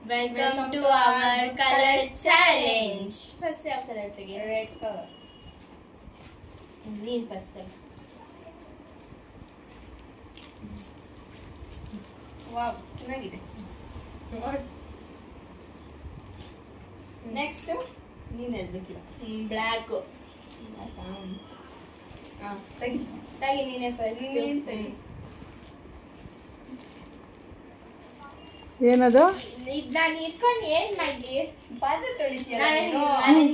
Welcome to our color challenge. First ಯಾವ colour ತೆಗಿ? Red colour. ನೀನ್ ಫಸ್ಟ್ ತೆಗಿ. ವಾವ್, ಚೆನ್ನಾಗಿದೆ. ನೆಕ್ಸ್ಟ್ ನೀನ್ ಹೇಳ್ಬೇಕಿಲ್ಲ. ಬ್ಲ್ಯಾಕ್. ತೆಗಿ ತೆಗಿ ನೀನೇ ಫಸ್ಟ್. ನೀನ್ ತೆಗಿ. ಏನದು? ಇದ್ ನಾನು ಇಟ್ಕೊಂಡು ಏನ್ ಮಾಡ್ಲಿ? ಪಾತ್ರೆ ತೊಳಿತೀಯ? ನನ್ನ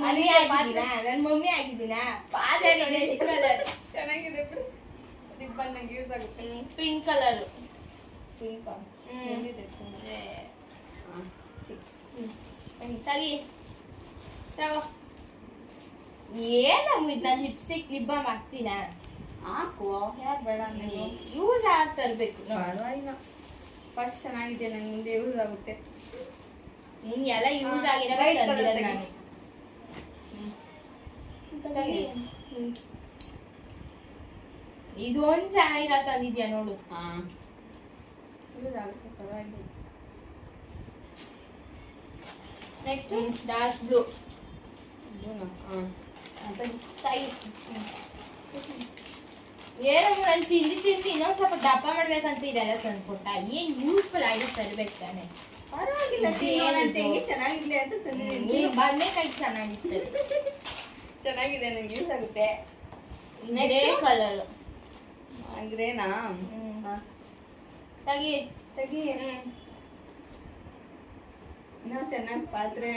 ಮಮ್ಮಿ ಆಗಿದ್ದೀನ. ಪಾತ್ರೆ ನೋಡಿ ಎಷ್ಟು ಕಲರ್ ಚೆನ್ನಾಗಿದೆ ಬಿಡು. ರಿಬ್ಬನ್ ನಂಗೆ ಯೂಸ್ ಆಗುತ್ತೆ. Pink colour. ಪಿಂಕ್ ತೆಗಿ ತಗೋ. ಏನಮ್ಮ ಇದು ನಾನು ಲಿಪ್ಸ್ಟಿಕ್ ಲಿಪ್ ಬಾಮ್ ಹಾಕ್ತೀನ? ಹಾಕು, ಯಾರು ಬೇಡ ನೀವು ಯೂಸ್ ಆಗ್ತಾ ಇರ್ಬೇಕು. ಪರವಾಗಿಲ್ಲ. ಫಸ್ಟ್ ಚೆನ್ನಾಗಿದೆ, ನಂಗೆ ಮುಂದೆ ಯೂಸ್ ಆಗುತ್ತೆ. ನಿನ್ ಎಲ್ಲ ಯೂಸ್ ಆಗಿರೋ White colour ತಂದಿರೋದು ತೆಗಿ. ನಾನು. ತೆಗಿ. ಇದೊಂದು ಚೆನ್ನಾಗಿರೋ ತಂದಿದ್ಯಾ ನೋಡು. ಯೂಸ್ ಆಗುತ್ತೆ, ಪರವಾಗಿಲ್ಲ. Next dark blue. ತೆಗಿ. ಏನಮ್ಮ ನಾನು ತಿಂದು ಇನ್ನೊಂದ್ ಸ್ವಲ್ಪ ದಪ್ಪ ಮಾಡ್ಬೇಕಂತ ಇದೆಲ್ಲ ತಂದ್ಕೊಟ್ಟ. ಏನ್ ಯೂಸ್ಫುಲ್ ಆಗಿ ತರ್ಬೇಕು ತಾನೆ. ಪರವಾಗಿಲ್ಲ, ತಿನ್ನೋಣ ಅಂತ ಹೆಂಗೆ ಚೆನ್ನಾಗಿರ್ಲಿ ಅಂತ ತಂದಿದ್ದೀನಿ. ನೀನು ಬದನೆಕಾಯಿ ಚೆನ್ನಾಗಿರ್ತದೆ. ಚೆನ್ನಾಗಿದೆ, ನಂಗೆ ಯೂಸ್ ಆಗುತ್ತೆ. Grey colour. ಗ್ರೇನಾ? ತೆಗಿ. ತೆಗಿ. ಇನ್ನೂ ಚೆನ್ನಾಗಿ ಪಾತ್ರೆ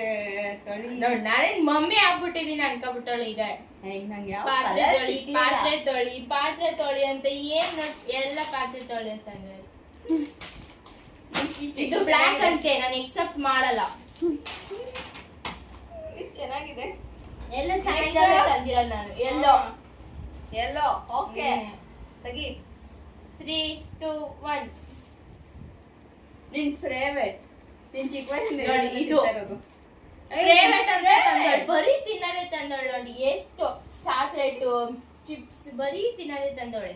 ತೊಳಿ. ನೋಡ್ ನಾನೇನ್ ಮಮ್ಮಿ ಆಗ್ಬಿಟ್ಟಿದೀನಿ ಅನ್ಕೊಬಿಟ್ಟಳು ಈಗ. ನಂಗೆ ಯಾವ ಪಾತ್ರೆ colour ತೊಳಿ ಸಿಗ್ಲಿಲ್ಲ. ಪಾತ್ರೆ ತೊಳಿ ಅಂತ ಏನ್ ಎಲ್ಲ ಪಾತ್ರೆ ತೊಳಿ ಅಂತಾನೆ. ಇದು ಬ್ಲ್ಯಾಕ್ ಅಂತೆ, ನಾನು ಎಕ್ಸೆಪ್ಟ್ ಮಾಡಲ್ಲ. ಇದು ಚೆನ್ನಾಗಿದೆ. ಎಲ್ಲ ಚೆನ್ನಾಗಿದ್ದಾವೆ ತಂದಿರೋದು ನಾನು. ಎಲ್ಲೋ ಓಕೆ. ತೆಗಿ. 3, 2, 1. ನಿನ್ ಫೇವರೇಟ್, ನಿನ್ ಚಿಕ್ಕ ವಯಸ್ಸಿಂದ ನೋಡಿ, ಇದು. ಫೇವರೇಟ್ ಅಂತ ತಂದೋಳು. ಬರೀ ತಿನ್ನೋದೇ ತಂದೋಳು ನೋಡಿ. ಎಷ್ಟು ಚಾಕ್ಲೇಟ್ ಚಿಪ್ಸ್ ಬರೀ ತಿನ್ನೋದೇ ತಂದೋಳೆ.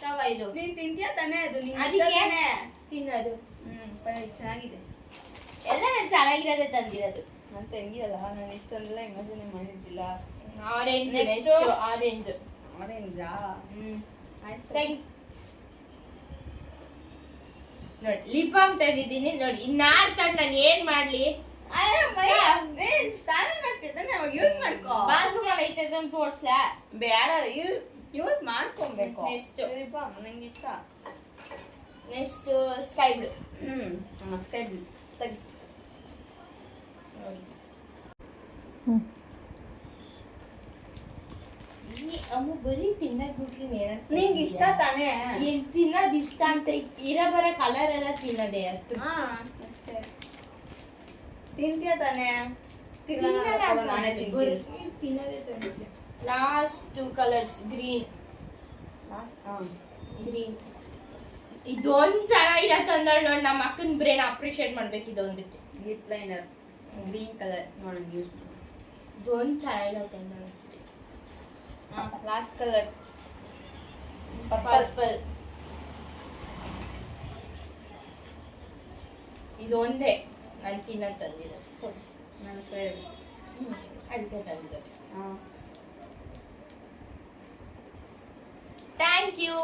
ತಗೋ ಇದು. ನೀನ್ ತಿಂತೀಯ ತಾನೇ? ಅದು ನಿನ್ ಅದಕ್ಕೆ ತಿನ್ನೋದು. ಚೆನ್ನಾಗಿದೆ. ಎಲ್ಲ ನಾನು ಚೆನ್ನಾಗಿರೋದೇ ತಂದಿರೋದು. ನನ್ನ ತಂಗಿಯಲ್ಲ, ನಾನು ಇಷ್ಟೊಂದೆಲ್ಲ ಇಮ್ಯಾಜಿನ್ ಮಾಡಿದ್ದಿಲ್ಲ. ಆರೆಂಜ್. Next. ಆರೆಂಜ್. ಆರೆಂಜಾ? ಆಯ್ತು. ತೆಗಿ. ನೋಡಿ ಲಿಪ್ ಬಾಮ್ ತಂದಿದ್ದೀನಿ ನೋಡಿ. ಇನ್ನಾರು ತಂದು ನಾನು ಏನ್ ಮಾಡ್ಲಿ? ಸ್ನಾನ ಮಾಡ್ತಿದ್ದಾನೆ, ಅವಾಗ ಯೂಸ್ ಮಾಡ್ಕೋ. ಬಾತ್ರೂಮ್ ಅಲ್ಲಿ ಐತೆ ಅಂತ ತೋರ್ಸ್ಲಾ? ಬೇಡ, ಯೂಸ್ ಮಾಡ್ಕೊಬೇಕು. Next. ನಂಗೆ ಇಷ್ಟ. Next sky blue. Sky blue. ತೆಗಿ. ಈ ಅಮ್ಮ ಬರೀ ತಿನ್ನಕ್ ಬಿಟ್ರಿ ನಿಂಗೆ ಇಷ್ಟ ತಾನೇ? ಏನ್ ತಿನ್ನೋದ್ ಇಷ್ಟ ಅಂತ ಇರೋ ಬರೋ ಕಲರ್ ಎಲ್ಲ ತಿನ್ನೋದೇ ಅಷ್ಟು. ಅಷ್ಟೇ. ತಿಂತೀಯ ತಾನೇ? ನಾನೇ ತಿಂತೀನಿ. ತಿನ್ನೋದೇ ತಂದಿದ್ದೆ. Last colours green. ಗ್ರೀನ್ ಇದೊಂದು ಚೆನ್ನಾಗಿರ ತಂದಳು ನೋಡಿ. ನಮ್ಮ ಅಕ್ಕನ ಬ್ರೇನ್ ಅಪ್ರಿಶಿಯೇಟ್ ಮಾಡ್ಬೇಕು ಇದೊಂದಕ್ಕೆ. ಲಿಪ್ ಲೈನರ್ ಗ್ರೀನ್ ಕಲರ್ ನೋಡಿ, ಯೂಸ್ ಇದೊಂದು ಚೆನ್ನಾಗಿರ ತಂದಳು ಅಷ್ಟೇ. Last colour purple. ಇದೊಂದೇ ನಾನು ತಿನ್ನೋದು ತಂದಿರೋದು. ನನ್ನ ಫೇವ್ರೆಟ್. ಅದಕ್ಕೆ ತಂದಿರೋದು. Thank you.